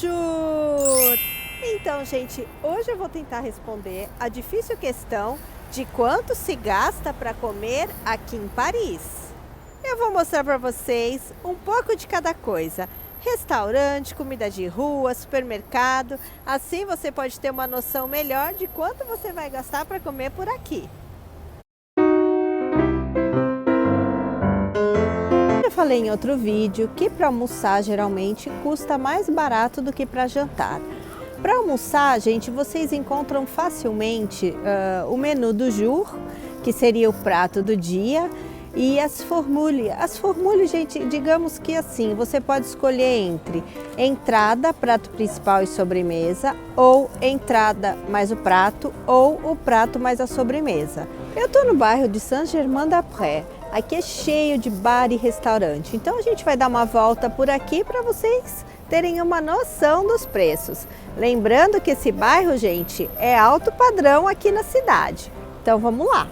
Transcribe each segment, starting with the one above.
Bonjour! Então, gente, hoje eu vou tentar responder a difícil questão de quanto se gasta para comer aqui em Paris. Eu vou mostrar para vocês um pouco de cada coisa. Restaurante, comida de rua, supermercado. Assim você pode ter uma noção melhor de quanto você vai gastar para comer por aqui. Eu falei em outro vídeo que para almoçar geralmente custa mais barato do que para jantar. Para almoçar, gente, vocês encontram facilmente o menu do jour, que seria o prato do dia, e as formules. As formules, gente, digamos que assim, você pode escolher entre entrada, prato principal e sobremesa, ou entrada mais o prato, ou o prato mais a sobremesa. Eu estou no bairro de Saint-Germain-des-Prés. Aqui é cheio de bar e restaurante, então a gente vai dar uma volta por aqui para vocês terem uma noção dos preços. Lembrando que esse bairro, gente, é alto padrão aqui na cidade. Então vamos lá.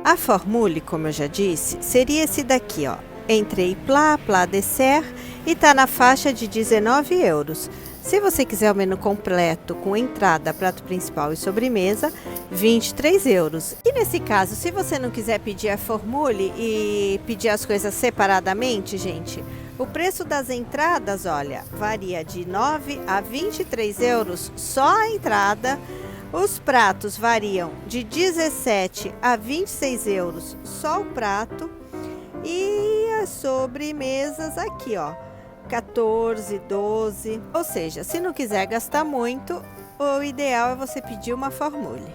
A formule, como eu já disse, seria esse daqui, ó. Entrei plat, plat dessert e tá na faixa de 19 euros. Se você quiser o menu completo com entrada, prato principal e sobremesa, 23 euros. E nesse caso, se você não quiser pedir a formule e pedir as coisas separadamente, gente, o preço das entradas, olha, varia de 9 a 23 euros só a entrada. Os pratos variam de 17 a 26 euros só o prato. E as sobremesas aqui, ó, 14, 12. Ou seja, se não quiser gastar muito, o ideal é você pedir uma formule.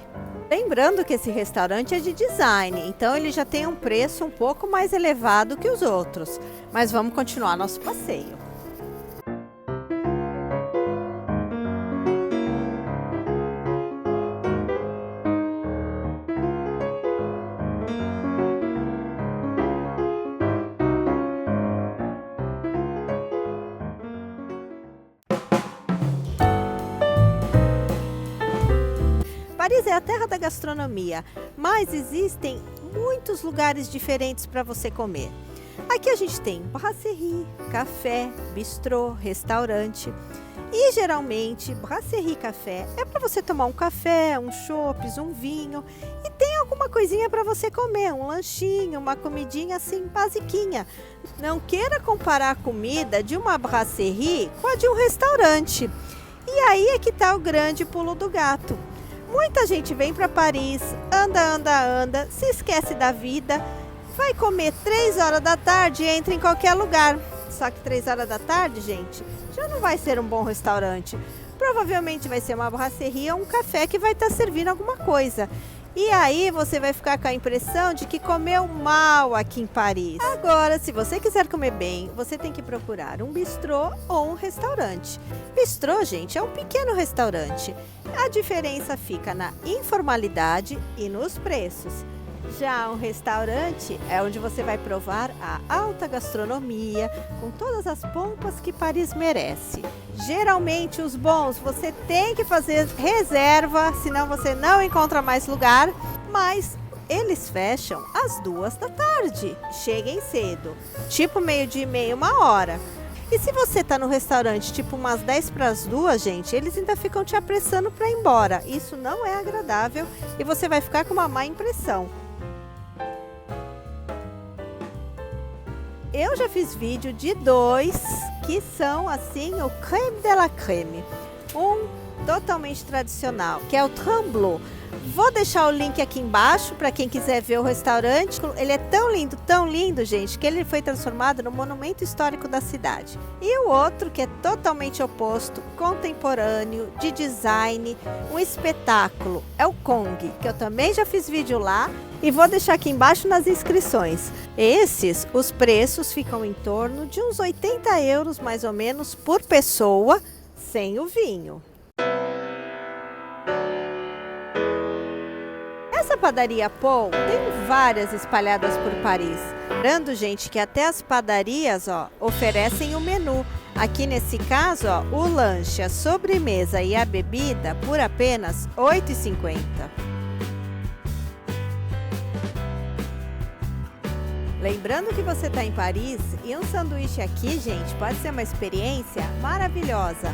Lembrando que esse restaurante é de design, então ele já tem um preço um pouco mais elevado que os outros. Mas vamos continuar nosso passeio. Paris é a terra da gastronomia, mas existem muitos lugares diferentes para você comer. Aqui a gente tem brasserie, café, bistrô, restaurante. E geralmente, brasserie e café é para você tomar um café, um chopes, um vinho. E tem alguma coisinha para você comer, um lanchinho, uma comidinha assim basiquinha. Não queira comparar a comida de uma brasserie com a de um restaurante. E aí é que está o grande pulo do gato. Muita gente vem para Paris, anda, se esquece da vida, vai comer 3 horas da tarde e entra em qualquer lugar. Só que 3 horas da tarde, gente, já não vai ser um bom restaurante. Provavelmente vai ser uma brasserie ou um café que vai estar servindo alguma coisa. E aí você vai ficar com a impressão de que comeu mal aqui em Paris. Agora, se você quiser comer bem, você tem que procurar um bistrô ou um restaurante. Bistrô, gente, é um pequeno restaurante. A diferença fica na informalidade e nos preços. Já um restaurante é onde você vai provar a alta gastronomia com todas as pompas que Paris merece. Geralmente os bons você tem que fazer reserva, senão você não encontra mais lugar, mas eles fecham às 2 da tarde. Cheguem cedo, tipo 12h30, 1h. E se você tá no restaurante tipo umas 10 para as 2, gente, eles ainda ficam te apressando para ir embora. Isso não é agradável e você vai ficar com uma má impressão. Eu já fiz vídeo de 2 que são assim o crème de la crème. Um totalmente tradicional, que é o tremblot. Vou deixar o link aqui embaixo para quem quiser ver o restaurante. Ele é tão lindo, gente, que ele foi transformado no monumento histórico da cidade. E o outro, que é totalmente oposto, contemporâneo, de design, um espetáculo, é o Kong, que eu também já fiz vídeo lá e vou deixar aqui embaixo nas inscrições. Esses, os preços ficam em torno de uns 80 euros mais ou menos por pessoa, sem o vinho. Essa padaria Paul tem várias espalhadas por Paris. Lembrando, gente, que até as padarias, ó, oferecem o menu. Aqui nesse caso, ó, o lanche, a sobremesa e a bebida por apenas R$ 8,50. Lembrando que você está em Paris e um sanduíche aqui, gente, pode ser uma experiência maravilhosa.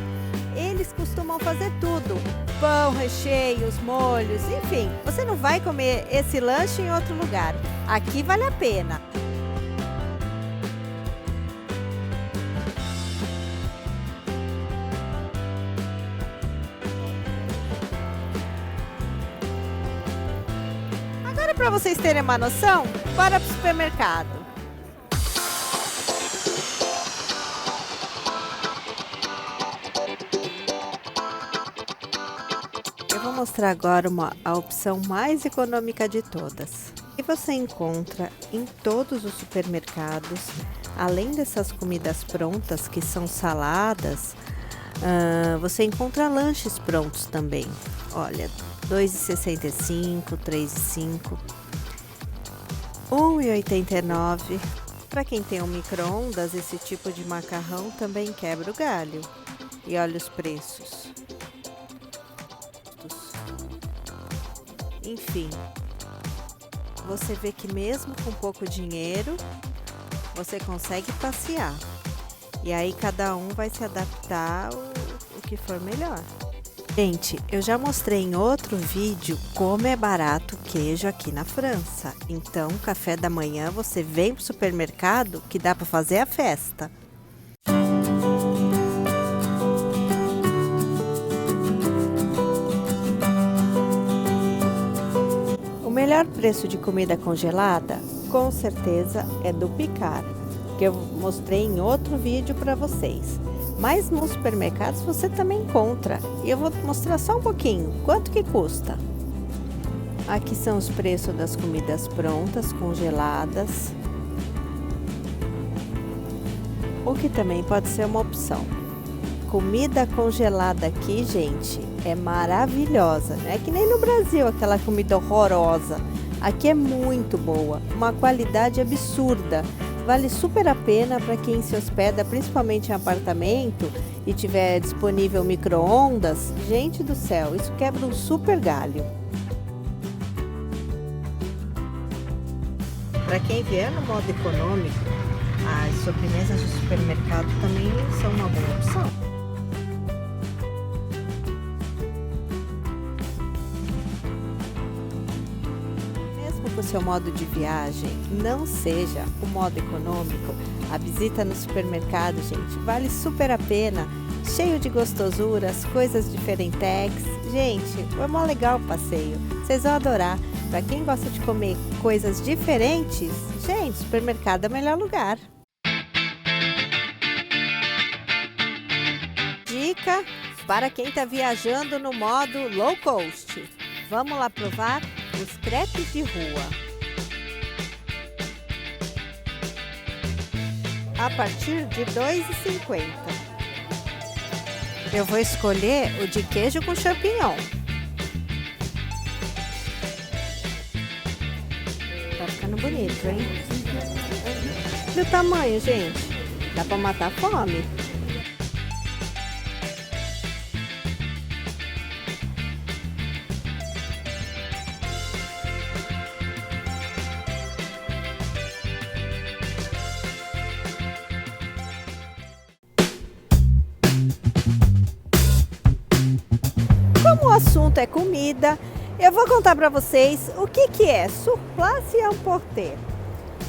Eles costumam fazer tudo, pão, recheios, molhos, enfim. Você não vai comer esse lanche em outro lugar. Aqui vale a pena. Agora, para vocês terem uma noção, bora para o supermercado. Eu vou mostrar agora a opção mais econômica de todas. E você encontra em todos os supermercados, além dessas comidas prontas, que são saladas, você encontra lanches prontos também. Olha, R$ 2,65, R$ 3,5, R$ 1,89. Para quem tem um micro-ondas, esse tipo de macarrão também quebra o galho. E olha os preços. Enfim, você vê que mesmo com pouco dinheiro, você consegue passear. E aí cada um vai se adaptar o que for melhor. Gente, eu já mostrei em outro vídeo como é barato o queijo aqui na França. Então, café da manhã você vem pro supermercado que dá para fazer a festa. O melhor preço de comida congelada, com certeza, é do Picard, que eu mostrei em outro vídeo para vocês. Mas nos supermercados você também encontra. E eu vou mostrar só um pouquinho. Quanto que custa? Aqui são os preços das comidas prontas, congeladas. O que também pode ser uma opção. Comida congelada aqui, gente, é maravilhosa. Não é que nem no Brasil, aquela comida horrorosa. Aqui é muito boa. Uma qualidade absurda. Vale super a pena para quem se hospeda, principalmente em apartamento e tiver disponível micro-ondas. Gente do céu, isso quebra um super galho. Para quem vier no modo econômico, as sobremesas do supermercado também são uma boa opção. Que o seu modo de viagem não seja o modo econômico, a visita no supermercado, gente, vale super a pena, cheio de gostosuras, coisas diferentex. Gente, foi mó legal o passeio, vocês vão adorar. Para quem gosta de comer coisas diferentes, gente, supermercado é o melhor lugar. Dica para quem está viajando no modo low cost. Vamos lá provar os crepes de rua. A partir de R$ 2,50. Eu vou escolher o de queijo com champignon. Tá ficando bonito, hein? E o tamanho, gente? Dá pra matar a fome. Como o assunto é comida, eu vou contar para vocês o que é sur place et emporter.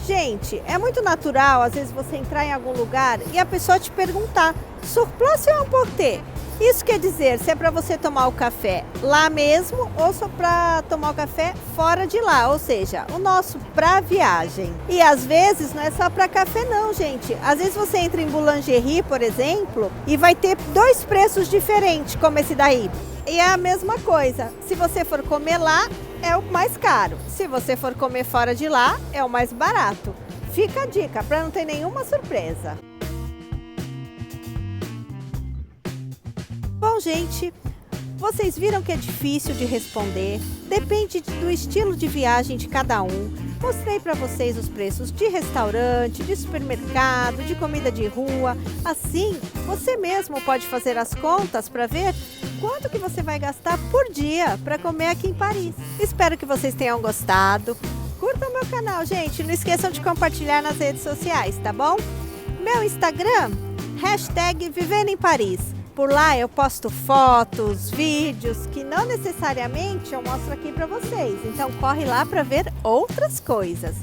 Gente, é muito natural às vezes você entrar em algum lugar e a pessoa te perguntar sur place ou emporter. Isso quer dizer se é para você tomar o café lá mesmo ou só para tomar o café fora de lá, ou seja, o nosso para viagem. E às vezes não é só para café não, gente. Às vezes você entra em boulangerie, por exemplo, e vai ter dois preços diferentes, como esse daí. E é a mesma coisa, se você for comer lá, é o mais caro. Se você for comer fora de lá, é o mais barato. Fica a dica, para não ter nenhuma surpresa. Bom, gente, vocês viram que é difícil de responder, depende do estilo de viagem de cada um. Mostrei para vocês os preços de restaurante, de supermercado, de comida de rua. Assim, você mesmo pode fazer as contas para ver quanto que você vai gastar por dia para comer aqui em Paris. Espero que vocês tenham gostado. Curtam curtam meu canal, gente. Não esqueçam de compartilhar nas redes sociais, tá bom? Meu Instagram, #Vivendo em Paris. Por lá eu posto fotos, vídeos que não necessariamente eu mostro aqui para vocês. Então corre lá para ver outras coisas.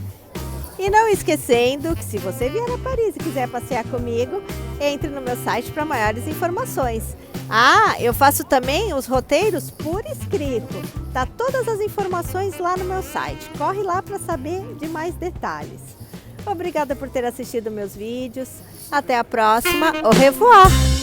E não esquecendo que se você vier a Paris e quiser passear comigo, entre no meu site para maiores informações. Ah, eu faço também os roteiros por escrito. Tá todas as informações lá no meu site. Corre lá para saber de mais detalhes. Obrigada por ter assistido meus vídeos. Até a próxima. Au revoir!